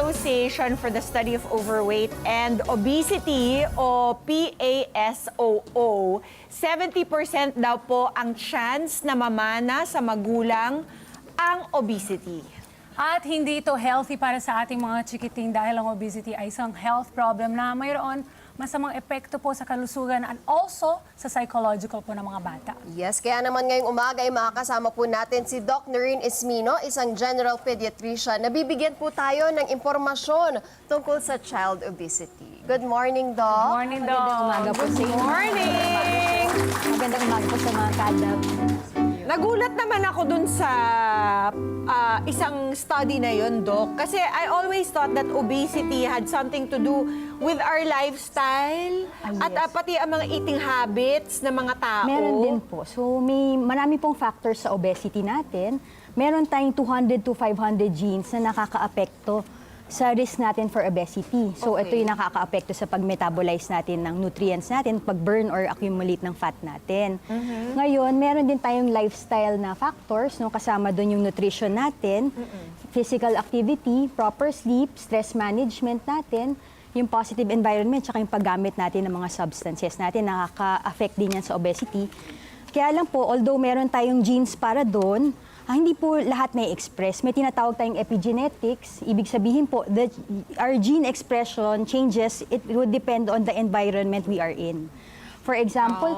Association for the Study of Overweight and Obesity o PASOO, 70% daw po ang chance na mamana sa magulang ang obesity. At hindi ito healthy para sa ating mga chikiting dahil ang obesity ay isang health problem na mayroon masamang epekto po sa kalusugan and also sa psychological po ng mga bata. Yes, kaya naman ngayong umaga ay makakasama po natin si Doc Noreen Ismino, isang general pediatrician. Nabibigyan po tayo ng impormasyon tungkol sa child obesity. Good morning, Doc. Good morning, Doc. Magandang umaga po sa inyo. Morning! Magandang umaga po sa mga kadab. Nagulat naman ako dun sa isang study na yun, Doc. Kasi I always thought that obesity had something to do with our lifestyle at yes. pati ang mga eating habits ng mga tao. Meron din po. So may marami pong factors sa obesity natin. Meron tayong 200 to 500 genes na nakakaapekto sa risk natin for obesity. So ito yung nakakaapekto sa pag-metabolize natin ng nutrients natin, pag-burn or accumulate ng fat natin. Ngayon, meron din tayong lifestyle na factors, no? Kasama doon yung nutrition natin, physical activity, proper sleep, stress management natin, yung positive environment, tsaka yung paggamit natin ng mga substances natin, nakaka-affect din yan sa obesity. Kaya lang po, although meron tayong genes para doon, hindi po lahat may express. May tinatawag tayong epigenetics. Ibig sabihin po, that our gene expression changes, it would depend on the environment we are in. For example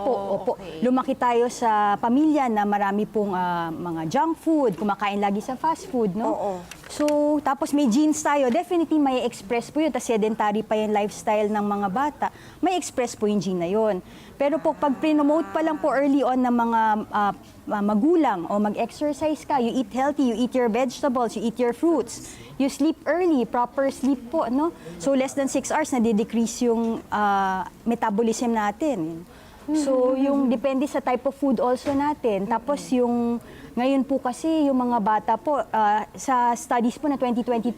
lumaki tayo sa pamilya na marami pong mga junk food, kumakain lagi sa fast food, no? So, tapos may genes tayo, definitely may express po yun, tas sedentary pa yung lifestyle ng mga bata, may express po yung gene na yun. Pero po, pag pre-promote pa lang po early on ng mga magulang o mag-exercise ka, you eat healthy, you eat your vegetables, you eat your fruits, you sleep early, proper sleep po, no? So, less than 6 hours na decrease yung metabolism natin. So, yung depende sa type of food also natin. Tapos yung, ngayon po kasi yung mga bata po, sa studies po na 2022,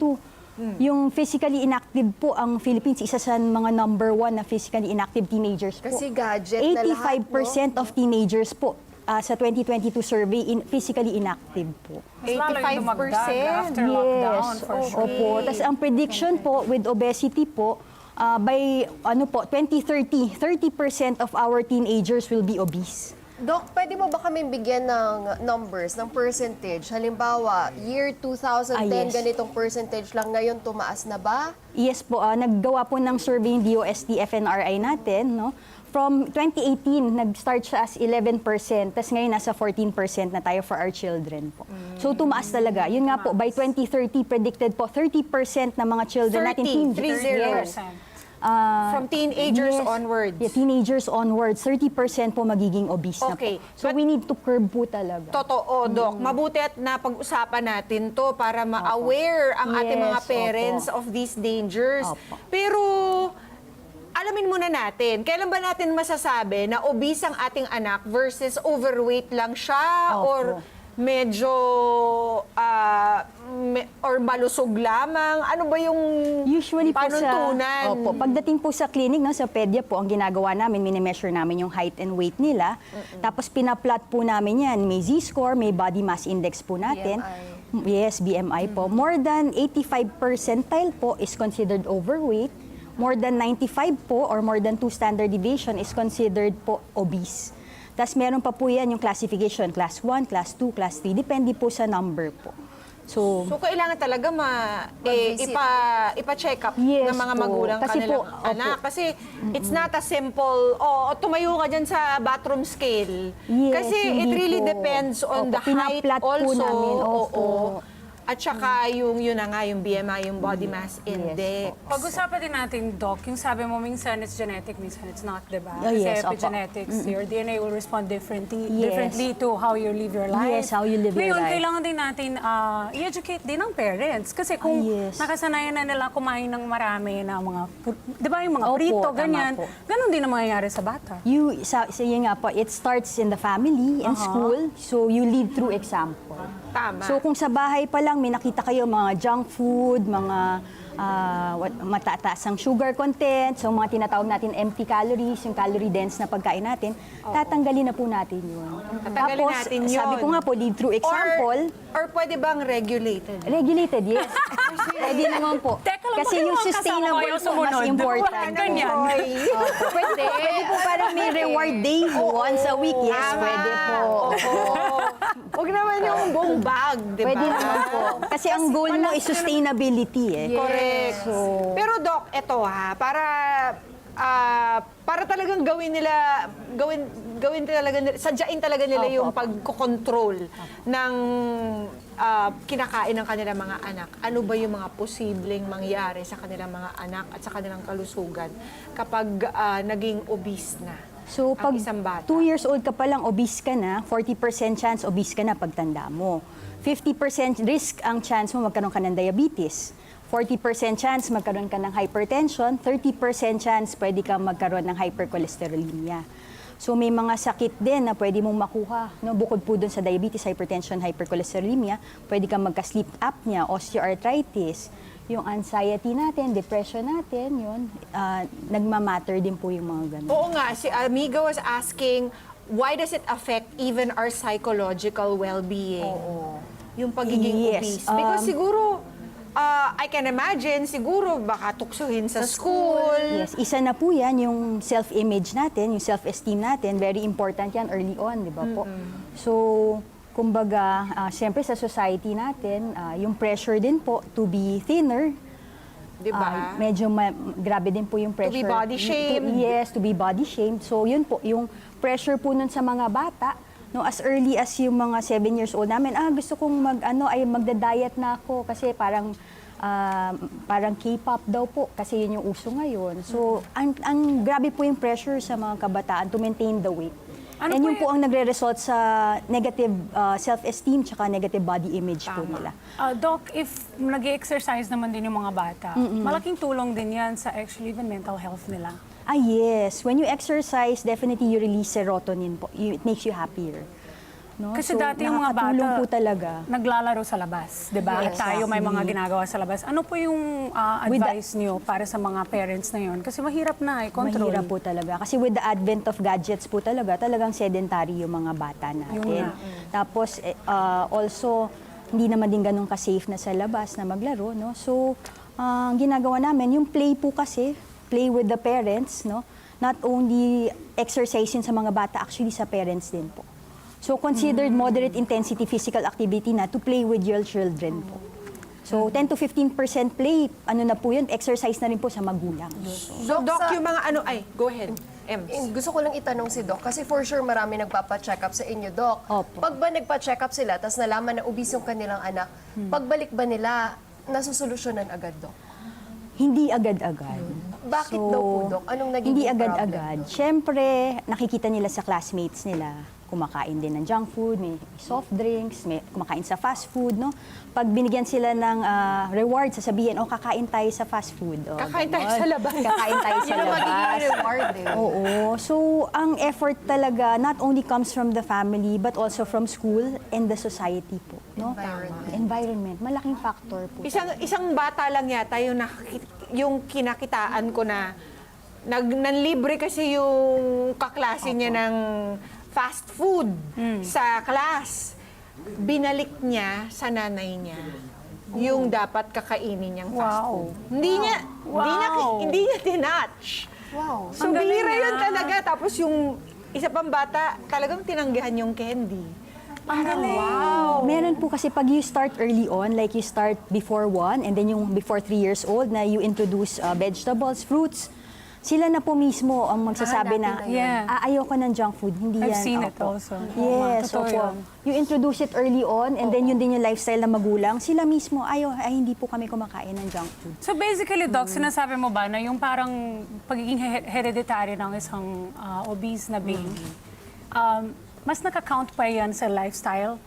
yung physically inactive po ang Philippines, isa sa mga number 1 na physically inactive teenagers po. Kasi gadget na lahat, 85% of teenagers po sa 2022 survey, physically inactive po. Mas lalo yung dumagdag after lockdown, for sure. Opo. Tapos ang prediction po with obesity po, by 2030, 30% of our teenagers will be obese. Doc, pwede mo ba kami bigyan ng numbers, ng percentage? Halimbawa, year 2010, yes. ganitong percentage lang, ngayon tumaas na ba? Yes po, naggawa po ng survey yung DOST FNRI natin, no? From 2018, nag-start siya as 11%, tapos ngayon nasa 14% na tayo for our children po. So tumaas talaga. Yun nga po, by 2030, predicted po, 30% na mga children natin, 30%. From teenagers onwards. Yeah, teenagers onwards, 30% po magiging obese na po. So we need to curb po talaga. Totoo, Doc. Mabuti at napag-usapan natin to para ma-aware ang ating mga Yes, parents opo. of these dangers. Opo. Pero, alamin muna natin, kailan ba natin masasabi na obese ang ating anak versus overweight lang siya Opo. or medyo or malusog lamang? Ano ba yung Usually po panuntunan? pagdating po sa clinic, no, sa pedia po, ang ginagawa namin, mini-measure namin yung height and weight nila. Tapos pinaplot po namin yan. May Z-score, may body mass index po natin. Yes, BMI po. More than 85 percentile po is considered overweight. More than 95 po or more than 2 standard deviation is considered po obese. Tapos meron pa po yan yung classification, class 1, class 2, class 3, depende po sa number po. So kailangan talaga ipa-check up Yes ng mga po. magulang Kasi kanilang po, anak. Kasi it's not a simple, tumayo ka dyan sa bathroom scale. Yes, Kasi it hindi really po. depends on Opo, the height pinaplat po also. namin, opo. At saka yun na nga, yung BMI, yung body mass index. Pag-usapan din natin, Doc, yung sabi mo, minsan it's genetic, minsan it's not, di ba? Oh, Kasi yes, opo. epigenetics, your DNA will respond differently Yes. to how you live your life. Yes, how you live your Ngayon, life. kailangan din natin i-educate din ng parents. Kasi kung yes. nakasanayan na nila kumain ng marami na mga, di ba, yung mga Opo, prito, tama ganyan, po. ganun din ang mangyayari sa bata. Yun nga po, it starts in the family, in school, so you lead through example. Tama. So kung sa bahay pa lang, may nakita kayo mga junk food, mga matataas ang sugar content, so mga tinatawag natin empty calories, yung calorie dense na pagkain natin, tatanggalin na po natin yun. Tatanggalin Tapos, natin yun. sabi ko nga po, lead through example. Or pwede bang regulated? Regulated, yes. Pwede naman po. Teka Kasi yung sustainable po, mas important. Ganyan. Pwede po parang may reward day once a week. Yes, pwede po. Huwag naman yung buong bag, di ba? Pwede naman po. Kasi ang goal mo is sustainability eh. Correct. Pero Doc, eto para talagang sadyain talaga nila yung pagkokontrol ng kinakain ng kanilang mga anak. Ano ba yung mga posibleng mangyari sa kanilang mga anak at sa kanilang kalusugan kapag naging obese na? So, ang pag isang bata. 2 years old ka pa lang, obese ka na, 40% chance obese ka na pagtanda mo. 50% risk ang chance mo magkaroon ka ng diabetes. 40% chance magkaroon ka ng hypertension. 30% chance pwede ka magkaroon ng hypercholesterolemia. So, may mga sakit din na pwede mong makuha. No? Bukod po dun sa diabetes, hypertension, hypercholesterolemia, pwede kang magka-sleep apnea, osteoarthritis. Yung anxiety natin, depression natin, yun, nagmamatter din po yung mga ganun. Oo nga, si Amiga was asking, why does it affect even our psychological well-being? Yung pagiging Yes, obese. Because siguro, I can imagine, siguro baka tuksuhin sa school. Yes, isa na po yan, yung self-image natin, yung self-esteem natin, very important yan early on, di ba po? So, kumbaga, siyempre sa society natin, yung pressure din po to be thinner, Di ba? medyo grabe din po yung pressure. be body shamed. Yes, to be body shamed. So, yun po, yung pressure po nun sa mga bata, no, as early as yung mga 7 years old namin, gusto kong magda-diet na ako kasi parang K-pop daw po kasi yun yung uso ngayon. So, ang grabe po yung pressure sa mga kabataan to maintain the weight. Ano And po yun po ang nagre-result sa negative self-esteem tsaka negative body image po nila. Doc, if nag-exercise naman din yung mga bata, malaking tulong din yan sa actually even mental health nila. Yes. When you exercise, definitely you release serotonin po. It makes you happier. No? Kasi So, dati yung mga bata, nakakatulong po talaga. naglalaro sa labas, di ba? Yes. At tayo may mga ginagawa sa labas. Ano po yung advice niyo para sa mga parents na yun? Kasi mahirap na i-control. Mahirap po talaga. Kasi with the advent of gadgets po talagang sedentary yung mga bata natin. Tapos, also, hindi naman din ganun ka-safe na sa labas na maglaro. No? So, ang ginagawa namin, yung play po kasi, play with the parents, no? Not only exercising sa mga bata, actually sa parents din po. So, considered moderate intensity physical activity na to play with your children po. So, 10 to 15% play, ano na po yun, exercise na rin po sa magulang. So, Doc, sa- yung mga go ahead, Ems. Gusto ko lang itanong si Doc, kasi for sure marami nagpapa-check up sa inyo, Doc. Opo. Pag ba nagpa-check up sila, tapos nalaman na obese yung kanilang anak, pagbalik ba nila, nasusolusyonan agad, Doc? Hindi agad-agad. Bakit daw po, Doc? Anong naging Hindi problem? agad-agad. Siyempre, nakikita nila sa classmates nila, kumakain din ng junk food, may soft drinks, may kumakain sa fast food, no? Pag binigyan sila ng reward, sasabihin, kakain tayo sa fast food. Kakain tayo ganon. sa labas. Kakain tayo sa Yun ang magiging labas. reward, eh. Oo. So, ang effort talaga not only comes from the family, but also from school and the society po. No? Environment. Malaking factor po. Isang bata lang yata yung kinakitaan ko na nanlibre kasi yung kaklase niya ng fast food sa class. Binalik niya sa nanay niya yung dapat kakainin niyang fast food. Hindi niya tinatch. Wow. So, Ang galing bihira yun ah. talaga. Tapos yung isa pang bata, talagang tinanggihan yung candy. Parang, wow. Meron po kasi pag you start early on, like you start before 1 and then yung before 3 years old na you introduce vegetables, fruits, sila na po mismo ang magsasabi na, natin na yun. ayoko ng junk food, hindi I've yan. seen it Opo. also. Yes, Totoo opo. yun. You introduce it early on and then yun din yung lifestyle ng magulang, sila mismo, hindi po kami kumakain ng junk food. So basically, Doc, sinasabi mo ba na yung parang pagiging hereditary ng isang obese na baby, mas nakakount pa yan sa lifestyle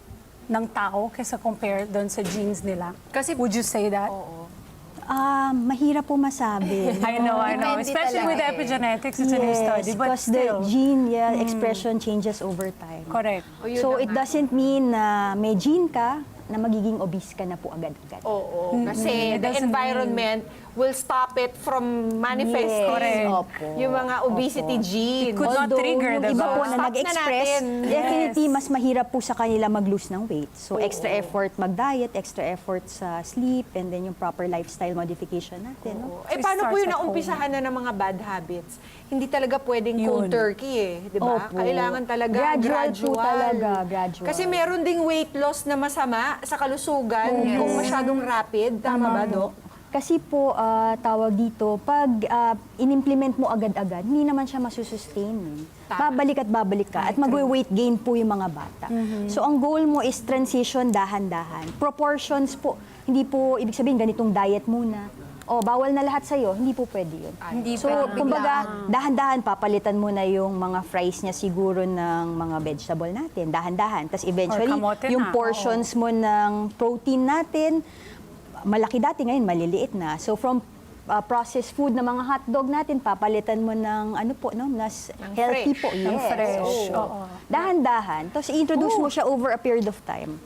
ng tao kaysa compare doon sa genes nila? Kasi- Would you say that? Mahirap po masabi. I know. Depende Especially with talaga eh. epigenetics, it's a new study. But because the still, gene expression changes over time. correct. So it doesn't mean na may gene ka na magiging obese ka na po agad-agad. Oo, kasi It the doesn't environment will stop it from manifesting Correct. Opo. yung mga obesity genes. could not trigger, yung iba diba? po Stop na na nag-express, natin. definitely mas mahirap po sa kanila mag-lose ng weight. So extra effort mag-diet, extra effort sa sleep, and then yung proper lifestyle modification natin. No? Eh, So, it paano po starts yung at home. naumpisahan na ng mga bad habits? Hindi talaga pwedeng cold Yun. turkey eh, di ba? Opo. Kailangan talaga Gradual po talaga, gradual. Kasi meron ding weight loss na masama sa kalusugan kung masyadong rapid. Tama ba, Dok? Kasi po, tawag dito, pag in-implement mo agad-agad, hindi naman siya masusustain. Eh. Tama. Babalik at babalik ka. At magwe-weight gain po yung mga bata. So, ang goal mo is transition dahan-dahan. Proportions po. Hindi po, ibig sabihin, ganitong diet muna. O, bawal na lahat sa'yo. Hindi po pwede yun. Hindi So, pwede kumbaga, dahan-dahan, papalitan mo na yung mga fries niya siguro ng mga vegetable natin. Dahan-dahan. Tapos eventually, Or kamote yung na, portions mo ng protein natin, malaki dati, ngayon maliliit na. So from processed food na mga hotdog natin, papalitan mo ng ano po, no, nas healthy fresh. po. Ng Yes. fresh. Oo. Oo. Dahan-dahan. Tapos i-introduce mo siya over a period of time.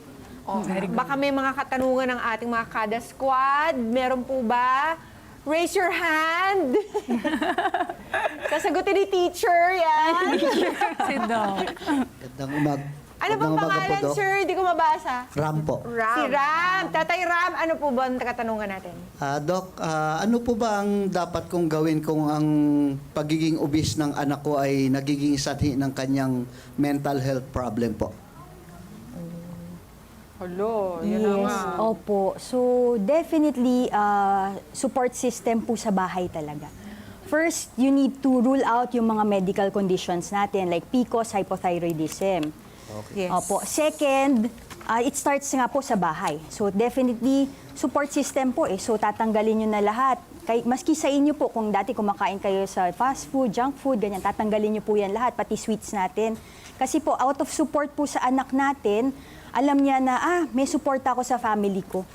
Oh, baka may mga katanungan ng ating mga kada squad. Meron po ba? Raise your hand. Sasagutin ni teacher yan. Si Doc. Ano bang pangalan, sir? Hindi ko mabasa. Ram po. Si Ram. Tatay Ram, ano po ba ang katanungan natin? Doc, ano po ba ang dapat kong gawin kung ang pagiging obese ng anak ko ay nagiging sanhi ng kanyang mental health problem po? Hello, yun na nga. Opo. So, definitely, support system po sa bahay talaga. First, you need to rule out yung mga medical conditions natin like PCOS, hypothyroidism. Yes. Opo. Second, it starts nga po sa bahay. So, definitely, support system po eh. So, tatanggalin nyo na lahat. Maski sa inyo po, kung dati kumakain kayo sa fast food, junk food, ganyan, tatanggalin nyo po yan lahat, pati sweets natin. Kasi po, out of support po sa anak natin, alam niya na, may support ako sa family ko,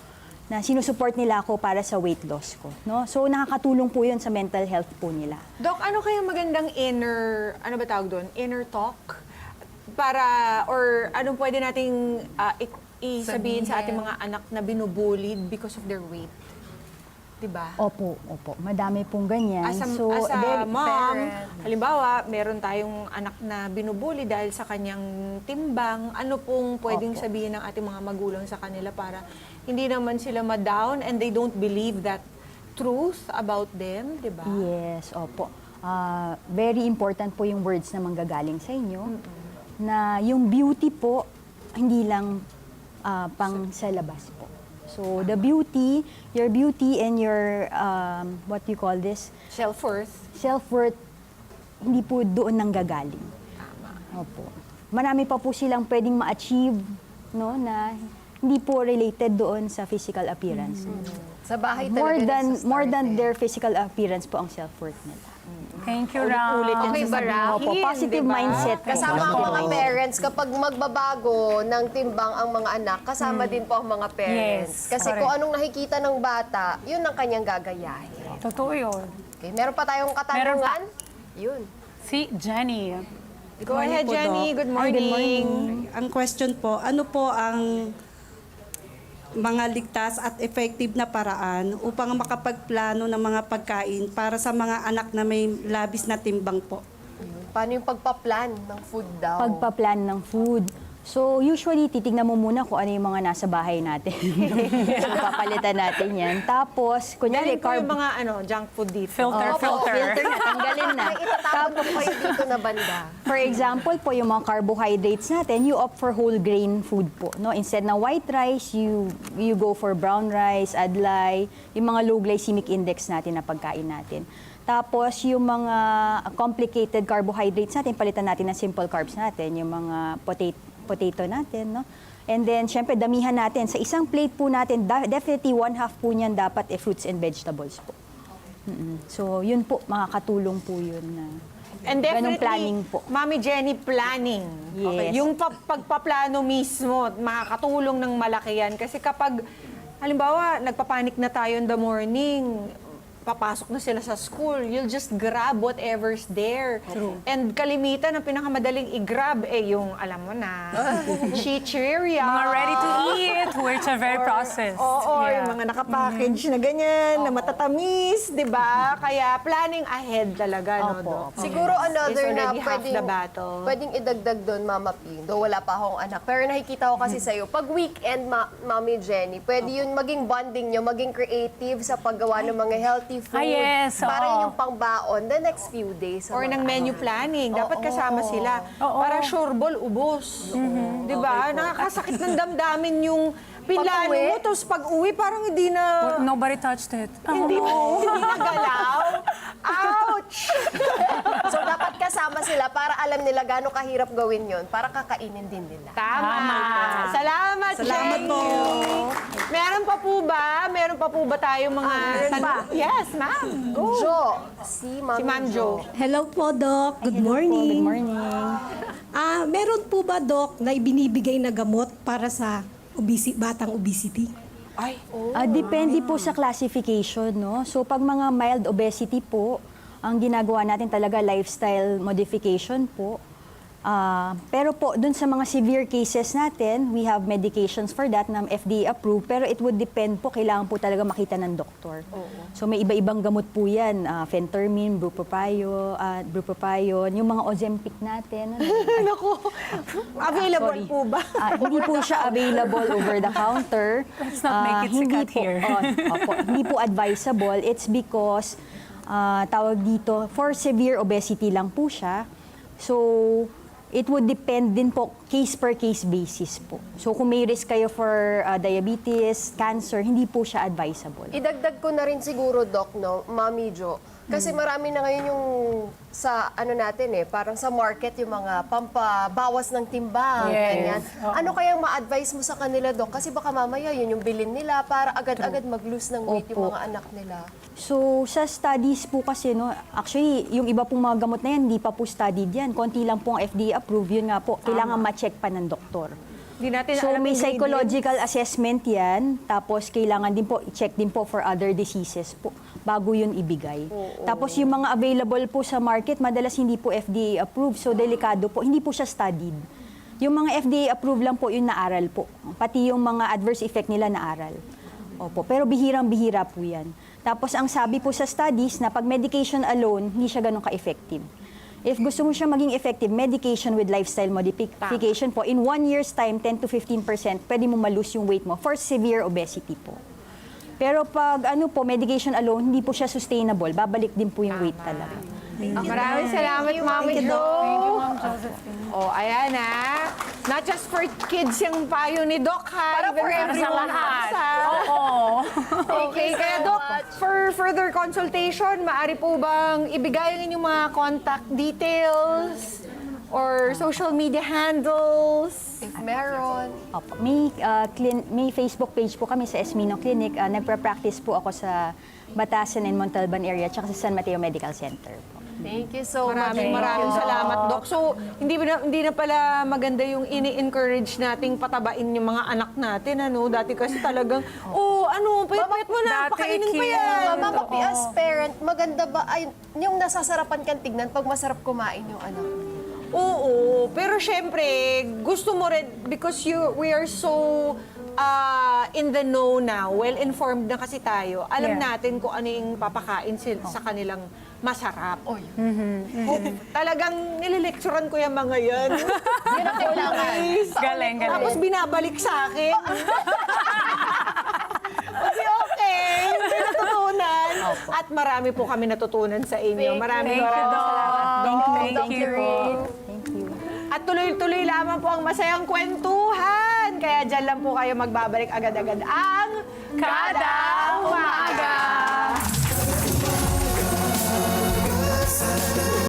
na sinusupport nila ako para sa weight loss ko. No? So, nakakatulong po yun sa mental health po nila. Doc, ano kaya magandang inner, ano ba tawag doon? Inner talk? Para, or anong pwede nating isabihin sa ating mga anak na binubullied because of their weight? Diba? Opo, opo. Madami pong ganyan. As a very- mom, halimbawa, meron tayong anak na binubuli dahil sa kanyang timbang, ano pong pwedeng Opo. sabihin ng ating mga magulang sa kanila para hindi naman sila ma-down and they don't believe that truth about them, di ba? Yes, opo. Very important po yung words na manggagaling sa inyo. Na yung beauty po, hindi lang pang sa labas po. So, the beauty, your beauty and your, what you call this, Self-worth. self-worth, hindi po doon nanggagaling. Opo. Marami pa po silang pwedeng ma-achieve, no, na hindi po related doon sa physical appearance. Sa bahay talaga More than nagsa-start their physical appearance po ang self-worth nila. Thank you, Ram. Ulit-ulit yan Okay ba, sasabihin, Ram? Opo, positive diba? mindset po. Kasama ang Opo. mga parents, kapag magbabago ng timbang ang mga anak, kasama din po ang mga parents. Yes, Kasi correct. kung anong nakikita ng bata, yun ang kanyang gagayahin. Totoo yun. Okay, meron pa tayong katanungan? Yun. Si Jenny. Go ahead, po, Jenny. Doc. Good morning. Ang question po, ano po ang mga ligtas at effective na paraan upang makapagplano ng mga pagkain para sa mga anak na may labis na timbang po? Paano yung pagpa-plan ng food daw? Pagpa-plan ng food. So, usually, titignan mo muna kung ano yung mga nasa bahay natin. So, papalitan natin yan. Tapos, kunyari, Galing po yung mga junk food dito. Filter, Opo, filter. na, tanggalin na. May itatapon po kayo dito na banda. For example po, yung mga carbohydrates natin, you opt for whole grain food po. No? Instead na white rice, you go for brown rice, adlay, yung mga low glycemic index natin na pagkain natin. Tapos, yung mga complicated carbohydrates natin, palitan natin ng simple carbs natin, yung mga potato natin, no? And then, syempre, damihan natin. Sa isang plate po natin, definitely 1/2 po niyan dapat fruits and vegetables po. So, yun po, makakatulong po yun na And ganong definitely, planning po. Mami Jenny, planning. Yes. Yung pagpaplano mismo, makakatulong ng malaki yan. Kasi kapag, halimbawa, nagpapanik na tayo in the morning, papasok na sila sa school, you'll just grab whatever's there. And kalimitan, ang pinakamadaling i-grab, yung, alam mo na, chichirya. Mga ready to eat, which are very processed. Oo, Yeah. yung mga nakapackage na ganyan, na matatamis, di ba? Kaya planning ahead talaga, no, Doc? Siguro another Is na already half pwedeng, the battle. pwedeng idagdag doon, Mama P, though wala pa akong anak. Pero nakikita ko kasi sa'yo, pag weekend, Mami Jenny, pwede yun maging bonding nyo, maging creative sa paggawa ng mga healthy food. Ah, yes, Para oo. yun yung pangbaon the next few days. sa Or mga ng menu planning. Dapat kasama sila. Para sureball, ubos. Di ba? Nakakasakit ng damdamin yung pinlano Pag-uwi? mo, tapos pag-uwi, parang hindi na... Nobody touched it. Hindi na galaw. Ouch! So dapat kasama sila para alam nila gaano kahirap gawin yun para kakainin din nila. Tama. Salamat, Salamat Jenny. po. Meron pa po ba? Meron pa po ba tayong mga... Yes, ma'am. Go. Jo, si Ma'am Jo. Hello po, Doc. Good Good morning. morning. Meron po ba, Doc, na ibinibigay na gamot para sa batang obesity? Ay, Depende po sa classification, no? So pag mga mild obesity po, ang ginagawa natin talaga lifestyle modification po. Pero po, dun sa mga severe cases natin, we have medications for that na FDA approved, pero it would depend po, kailangan po talaga makita ng doktor. So may iba-ibang gamot po yan, phentermine, bupropion, yung mga Ozempic natin. naku. Available Sorry. po ba? Hindi po siya available over the counter. Let's not make it Hindi sikat po, here. opo, hindi po advisable. It's because, tawag dito, for severe obesity lang po siya. So, it would depend din po, case per case basis po. So, kung may risk kayo for diabetes, cancer, hindi po siya advisable. Idagdag ko na rin siguro, Doc, no, Mami Jo. Kasi marami na ngayon yung sa ano natin parang sa market yung mga pampabawas ng timbang, Yes. ganyan. Ano kayang ma-advise mo sa kanila, Doc? Kasi baka mamaya yun yung bilin nila para agad-agad mag-lose ng weight yung Opo. mga anak nila. So, sa studies po kasi, no, actually, yung iba pong mga gamot na yan, hindi pa po studied yan. Konti lang po ang FDA approved, yun nga po, kailangan ma-check pa ng doktor. Hindi natin So, alam may yung psychological assessment yan, tapos kailangan din po, i-check din po for other diseases po, bago yun ibigay. Tapos yung mga available po sa market, madalas hindi po FDA approved, so delikado po, hindi po siya studied. Yung mga FDA approved lang po, yung naaral po. Pati yung mga adverse effect nila naaral. Opo, pero bihirang-bihira po yan. Tapos ang sabi po sa studies na pag medication alone, hindi siya ganun ka-effective. If gusto mo siya maging effective, medication with lifestyle modification po, in 1 year's time, 10 to 15%, pwede mo malose yung weight mo for severe obesity po. Pero pag medication alone, hindi po siya sustainable. Babalik din po yung weight talaga. Maraming salamat, Mami Jo. Thank you, Ma'am Josephine. Ayan Not just for kids yung payo ni Doc, ha? Para Even for everyone sa lahat. ha? Oo. Okay, kaya Doc, for further consultation, maaari po bang ibigay ang inyong mga contact details or social media handles? If meron. Opo. May Facebook page po kami sa Esmino Clinic. Nagpa-practice po ako sa Batasan and Montalban area at sa San Mateo Medical Center po. Thank you so much. Maraming salamat, Doc. So, hindi na pala maganda yung ini-encourage nating patabain yung mga anak natin, ano? Dati kasi talagang, payat mo na, Dati, pakainin pa cute. yan. Mama P, as parent, maganda ba yung nasasarapan kang tignan pag masarap kumain yung anak mo? Oo, pero syempre, gusto mo rin, because we are so in the know now, well-informed na kasi tayo, alam Yeah. natin kung ano yung papakain sa kanilang masarap. Talagang nililecturean ko yung mga yan. Yun ang kailangan. Galing. Tapos binabalik sa akin. Okay. May natutunan. At marami po kami natutunan sa inyo. Maraming Thank you, Doc. Thank you po. Thank you. At tuloy-tuloy lamang po ang masayang kwentuhan. Kaya dyan lang po kayo magbabalik agad-agad ang Kada